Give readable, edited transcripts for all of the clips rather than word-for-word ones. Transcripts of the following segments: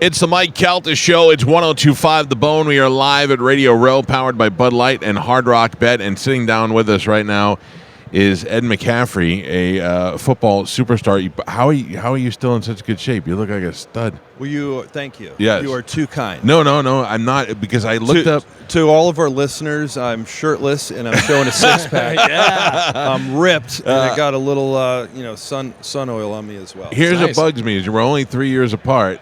It's the Mike Calta Show. It's 102.5 The Bone. We are live at Radio Row, powered by Bud Light and Hard Rock Bet. And sitting down with us right now is Ed McCaffrey, a football superstar. How are you still in such good shape? You look like a stud. Well, thank you. Yes. You are too kind. No, I'm not, because I looked up. To all of our listeners, I'm shirtless and I'm showing a six-pack. Yeah. I'm ripped, and I got a little, sun oil on me as well. Here's Nice. what bugs me is we're only 3 years apart,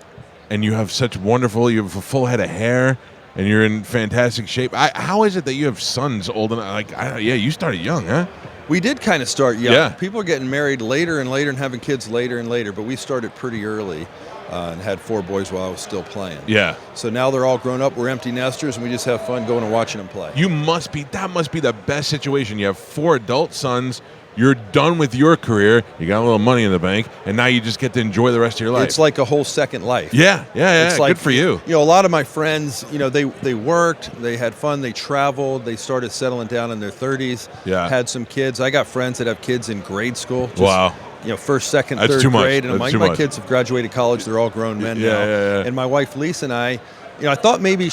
and you have you have a full head of hair, and you're in fantastic shape. How is it that you have sons old enough? You started young, huh? We did kind of start young. Yeah. People are getting married later and later and having kids later and later, but we started pretty early and had 4 boys while I was still playing. Yeah. So now they're all grown up. We're empty nesters, and we just have fun going and watching them play. That must be the best situation. You have 4 adult sons. You're done with your career. You got a little money in the bank, and now you just get to enjoy the rest of your life. It's like a whole second life. Yeah. It's like, good for you. A lot of my friends, they worked, they had fun, they traveled, they started settling down in their 30s, Yeah. had some kids. I got friends that have kids in grade school. Wow. First, second, That's third too much. grade. And That's my too much. kids have graduated college. They're all grown men now. Yeah. And my wife, Lisa, and I thought maybe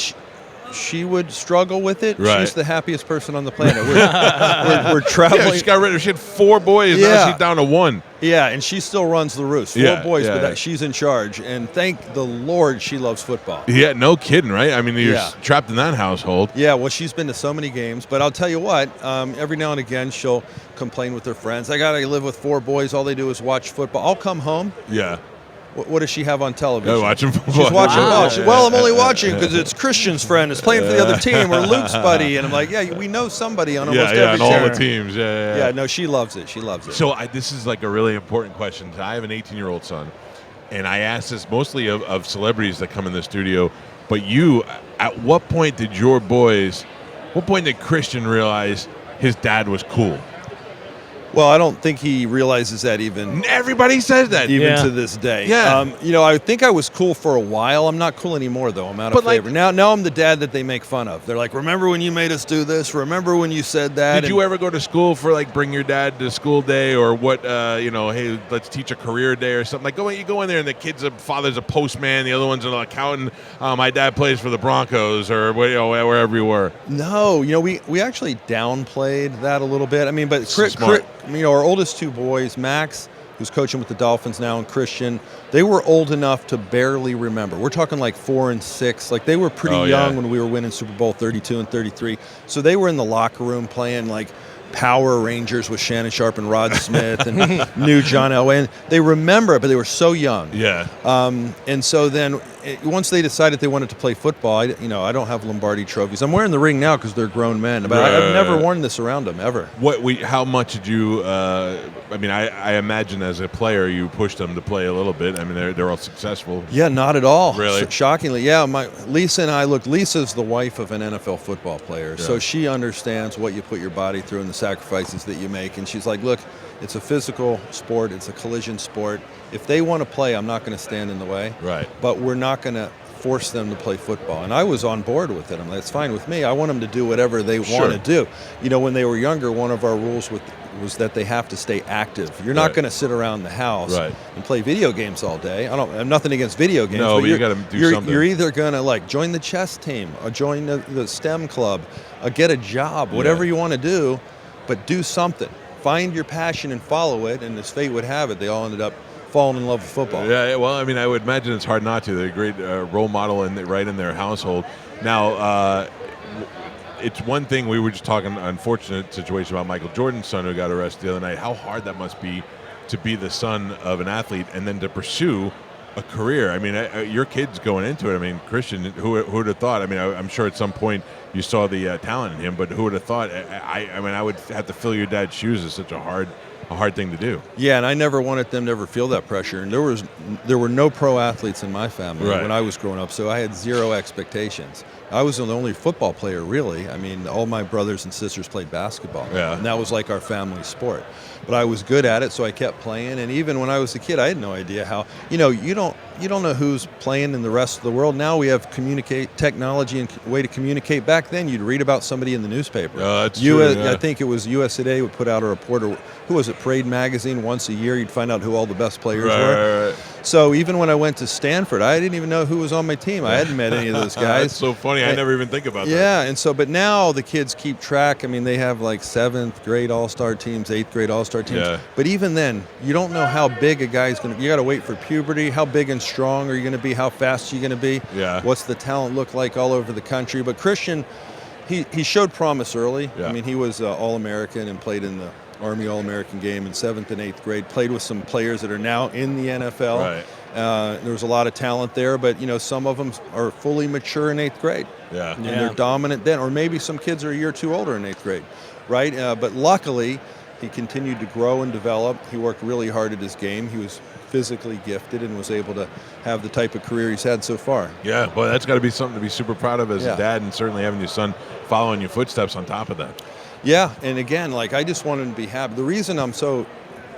she would struggle with it. Right. She's the happiest person on the planet. We're traveling. Yeah, she got rid of. She had 4 boys. Now Yeah. she's down to 1. Yeah, and she still runs the roost. 4 Yeah, boys, yeah, but yeah. she's in charge. And thank the Lord she loves football. Yeah, no kidding, right? I mean, you're Yeah. trapped in that household. Yeah, well, she's been to so many games, but I'll tell you what, every now and again she'll complain with her friends. I got to live with 4 boys. All they do is watch football. I'll come home. Yeah. What does she have on television? Oh, watching football. She's watching Wow. ball. Well, I'm only watching because it's Christian's friend is playing for the other team or Luke's buddy. And I'm like, yeah, we know somebody on almost Yeah, every on all channel. the teams. Yeah. Yeah, no, she loves it. She loves it. So this is like a really important question. I have an 18-year-old son, and I ask this mostly of celebrities that come in the studio. But you, at what point did Christian realize his dad was cool? Well, I don't think he realizes that even Everybody says that. Yeah. to this day. Yeah. I think I was cool for a while. I'm not cool anymore, though. I'm out of favor. Now I'm the dad that they make fun of. They're like, remember when you made us do this? Remember when you said that? Did you ever go to school for bring your dad to school day or what? Hey, let's teach a career day or something. You go in there and the father's a postman, the other one's an accountant. My dad plays for the Broncos or wherever you were. No, we actually downplayed that a little bit. I mean, but Smart. our oldest 2 boys, Max, who's coaching with the Dolphins now, and Christian, they were old enough to barely remember. We're talking 4 and 6. They were pretty young when we were winning Super Bowl 32 and 33. So they were in the locker room playing Power Rangers with Shannon Sharp and Rod Smith and new John Elway. And they remember it, but they were so young. Yeah. And so then once they decided they wanted to play football, I don't have Lombardi trophies. I'm wearing the ring now because they're grown men, but I've never worn this around them ever. How much did you? I imagine as a player you pushed them to play a little bit. I mean, they're all successful. Yeah, not at all. Really? Shockingly, yeah. Lisa and I, Lisa's the wife of an NFL football player, so she understands what you put your body through and the sacrifices that you make. And she's like, look, it's a physical sport. It's a collision sport. If they want to play, I'm not going to stand in the way. Right. But we're not going to force them to play football. And I was on board with it. I'm like, it's fine with me. I want them to do whatever they want to do. When they were younger, one of our rules was that they have to stay active. You're not going to sit around the house and play video games all day. I have nothing against video games. No, but you got to do something. You're either going to join the chess team or join the STEM club, or get a job, whatever you want to do, but do something. Find your passion and follow it. And as fate would have it, they all ended up falling in love with football. Yeah, well, I would imagine it's hard not to. They're a great role model right in their household. Now, it's one thing, we were just talking, unfortunate situation about Michael Jordan's son who got arrested the other night. How hard that must be to be the son of an athlete and then to pursue a career. I mean, your kid's going into it. I mean, Christian, who would have thought? I mean, I'm sure at some point you saw the talent in him, but who would have thought? I would have to fill your dad's shoes. Is such a hard thing to do. Yeah, and I never wanted them to ever feel that pressure. And there were no pro athletes in my family when I was growing up, so I had 0 expectations. I was the only football player, really. I mean, all my brothers and sisters played basketball, and that was our family sport. But I was good at it, so I kept playing. And even when I was a kid, I had no idea how. You don't know who's playing in the rest of the world. Now we have technology and way to communicate. Back then, you'd read about somebody in the newspaper. That's true. I think it was USA Today would put out a report. Who was it? Parade magazine once a year. You'd find out who all the best players were. Right. So even when I went to Stanford, I didn't even know who was on my team. I hadn't met any of those guys. That's so funny. I never even think about that. Yeah, and so, but now the kids keep track. I mean, they have like 7th grade all-star teams, 8th grade all-star teams. Yeah. But even then, you don't know how big a guy's going to be. You got to wait for puberty. How big and strong are you going to be? How fast are you going to be? Yeah. What's the talent look like all over the country? But Christian, he showed promise early. Yeah. I mean, he was All-American and played in the Army All-American game in 7th and 8th grade, played with some players that are now in the NFL. Right. There was a lot of talent there, but, you know, some of them are fully mature in 8th grade. Yeah. And they're dominant then. Or maybe some kids are a year or two older in 8th grade, right? But luckily, he continued to grow and develop. He worked really hard at his game. He was physically gifted and was able to have the type of career he's had so far. Yeah, well, that's got to be something to be super proud of as Yeah. a dad, and certainly having your son following your footsteps on top of that. Yeah, and again, like, I just want him to be happy. The reason I'm so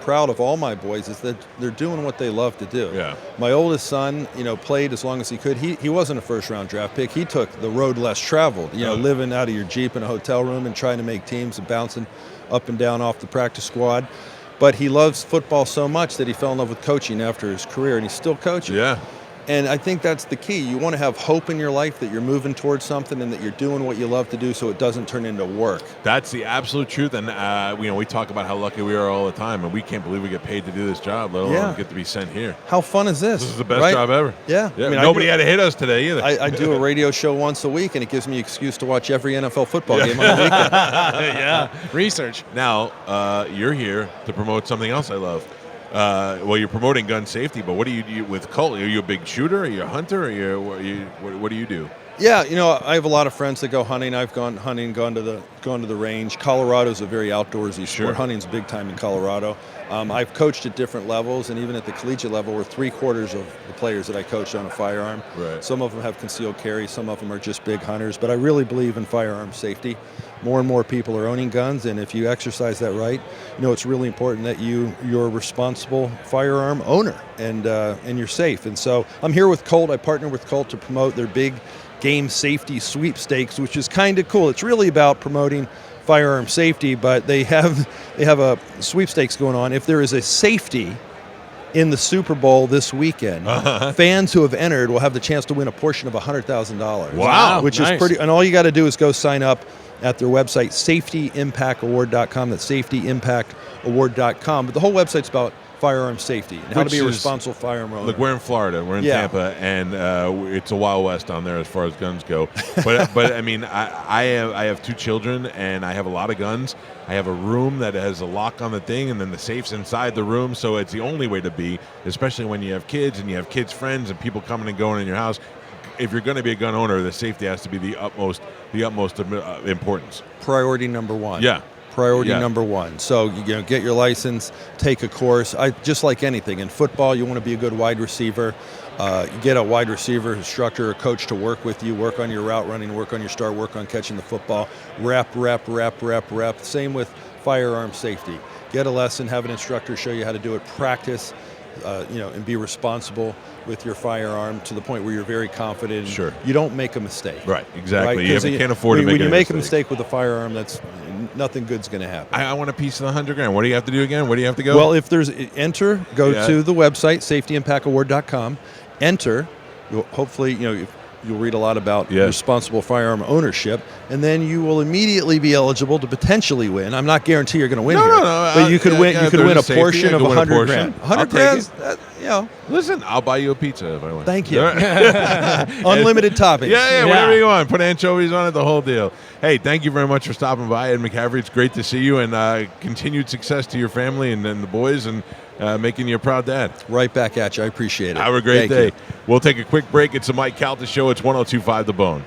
proud of all my boys is that they're doing what they love to do. Yeah. My oldest son, you know, played as long as he could. He wasn't a first-round draft pick. He took the road less traveled, you know, living out of your Jeep in a hotel room and trying to make teams and bouncing up and down off the practice squad. But he loves football so much that he fell in love with coaching after his career, and he's still coaching. Yeah. And I think that's the key. You want to have hope in your life that you're moving towards something and that you're doing what you love to do so it doesn't turn into work. That's the absolute truth. And, you know, we talk about how lucky we are all the time, and we can't believe we get paid to do this job, let alone get to be sent here. How fun is this? This is the best right? job ever. Yeah. I mean, I nobody had to hit us today either. I do a radio show once a week, and it gives me an excuse to watch every NFL football game on the weekend. Yeah, research. Now, you're here to promote something else I love. Well, you're promoting gun safety, but what do you do with Colt? Are you a big shooter? Are you a hunter? What do you do? Yeah, you know, I have a lot of friends that go hunting. I've gone hunting, gone to the range. Colorado's a very outdoorsy sport. Hunting's big time in Colorado. I've coached at different levels, and even at the collegiate level, we're 3/4 of the players that I coached on a firearm. Right. Some of them have concealed carry, some of them are just big hunters, but I really believe in firearm safety. More and more people are owning guns, and if you exercise that right, you know, it's really important that you're a responsible firearm owner and you're safe. And so I'm here with Colt. I partner with Colt to promote their big game safety sweepstakes, which is kind of cool. It's really about promoting firearm safety, but they have a sweepstakes going on. If there is a safety in the Super Bowl this weekend, fans who have entered will have the chance to win a portion of $100,000. Wow, which nice. is pretty. And all you got to do is go sign up at their website, safetyimpactaward.com. That's safetyimpactaward.com. But the whole website's about firearm safety and how to be a responsible firearm owner. Look, we're in Florida, we're in Tampa, and it's a Wild West down there as far as guns go. But I mean, I have 2 children, and I have a lot of guns. I have a room that has a lock on the thing, and then the safe's inside the room. So it's the only way to be, especially when you have kids and you have kids' friends and people coming and going in your house. If you're going to be a gun owner, the safety has to be the utmost importance. Priority number one. Yeah. Priority number one. So you know, get your license, take a course. Just like anything in football, you want to be a good wide receiver. You get a wide receiver instructor or coach to work with you, work on your route running, work on your start, work on catching the football. Rep. Same with firearm safety. Get a lesson, have an instructor show you how to do it. Practice, you know, and be responsible with your firearm to the point where you're very confident. Sure. You don't make a mistake. Right, exactly. Right? You can't afford to make when you make a mistake. mistake with a firearm, that's nothing good's going to happen. I want a piece of the $100,000. What do you have to do again? Where do you have to go? Well, if there's enter, go to the website safetyimpactaward.com. Enter. Hopefully, you know, you'll read a lot about responsible firearm ownership, and then you will immediately be eligible to potentially win. I'm not guaranteeing you're going to win here, but you could win. You could win a portion of $100,000. $100,000. You know. Listen, I'll buy you a pizza if I want. Thank you. Unlimited toppings. Yeah, whatever you want. Put anchovies on it, the whole deal. Hey, thank you very much for stopping by, Ed McCaffrey. It's great to see you, and continued success to your family and the boys, and making you a proud dad. Right back at you. I appreciate it. Have a great day. You. We'll take a quick break. It's the Mike Calta Show. It's 102.5 The Bone.